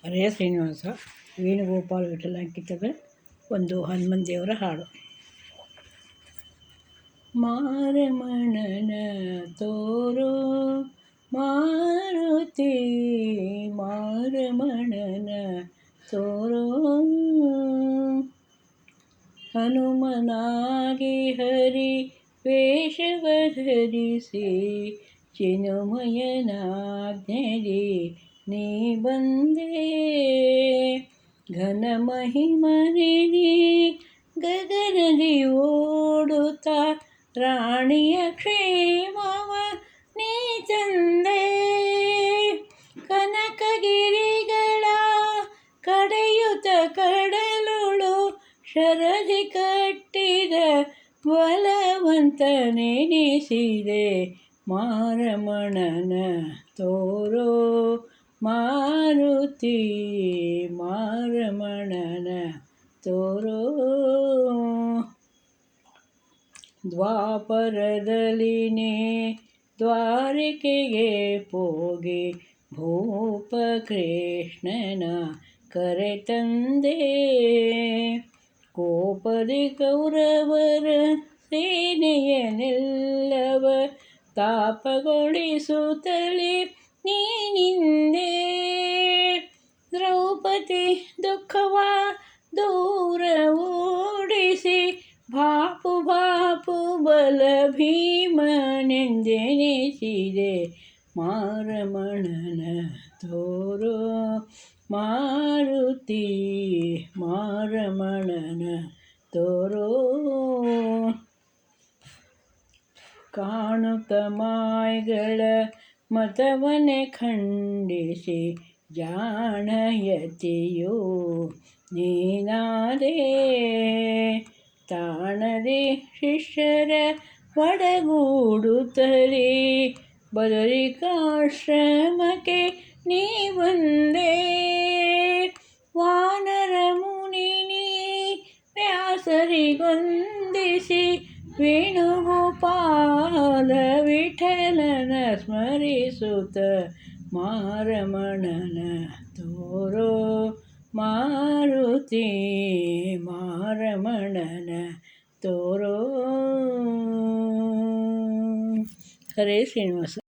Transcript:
ಹರೇ ಶ್ರೀನಿವಾಸ ವೇಣುಗೋಪಾಲ ವಿಠಲ ಅಂಕಿತದ ಒಂದು ಹನುಮನ್ ದೇವರ ಹಾಡು. ಮಾರಮಣನ ತೋರೋ ಮಾರುತಿ, ಮಾರಮಣನ ತೋರೋ ಹನುಮನಾಗಿ ಹರಿ ವೇಷವ ಧರಿಸಿ ಚಿನ್ಮಯನಾಜ್ಞೆಗೆ ನೀ ಬಂದೆ. ಘನ ಮಹಿಮನೆ ನೀ ಗಗನದಿ ಓಡುತ್ತಾ ರಾಣಿಯ ಕ್ಷೇಮವ ನೀ ತಂದೆ. ಕನಕಗಿರಿಗಳ ಕಡೆಯುತ ಕಡಲುಳು ಶರದಿ ಕಟ್ಟಿದ ಬಲವಂತನೆನಿಸಿದೆ. ಮಾರಮಣನ ತೋರೋ ಮಾರುತಿ, ಮಾರಮಣನ ತೋರೋ. ದ್ವಾಪರದಲ್ಲಿನೇ ದ್ವಾರಿಕೆಗೆ ಹೋಗಿ ಭೂಪ ಕೃಷ್ಣನ ಕರೆತಂದೆ. ಕೋಪದಿ ಕೌರವರ ಸೇನೆಯನ್ನೆಲ್ಲವ ತಾಪಗೊಳಿಸುತ್ತಲೇ ನೀನಿಂದೆ. ದ್ರೌಪದಿ ದುಃಖವ ದೂರ ಓಡಿಸಿ ಬಾಪು ಬಾಪು ಬಲ ಭೀಮನೆಂದೆನಿಸಿದೆ. ಮಾರಮಣನ ತೋರೋ ಮಾರುತಿ, ಮಾರಮಣನ ತೋರೋ. ಕಾಣುತ್ತ ಮಾಯಗಳ ಮತವನ್ನೇ ಖಂಡಿಸಿ ಜಾಣಯತಿಯು ನೀನಾದೆ. ತಾಣದೆ ಶಿಷ್ಯರ ಒಡಗೂಡುತ್ತಲೇ ಬದರಿಕಾಶ್ರಮಕ್ಕೆ ನೀ ಬಂದೆ. ವಾನರ ಮುನಿ ನೀ ವ್ಯಾಸರಿಗೊಂದಿಸಿ ವೇಣುಗೋಪಾಲ ವಿಠಲನ ಸ್ಮರಿಸುತ್ತ ಮಾರಮಣನ ತೋರೋ ಮಾರುತಿ, ಮಾರಮಣನ ತೋರೋ. ಹರೇ ಶ್ರೀನಿವಾಸ.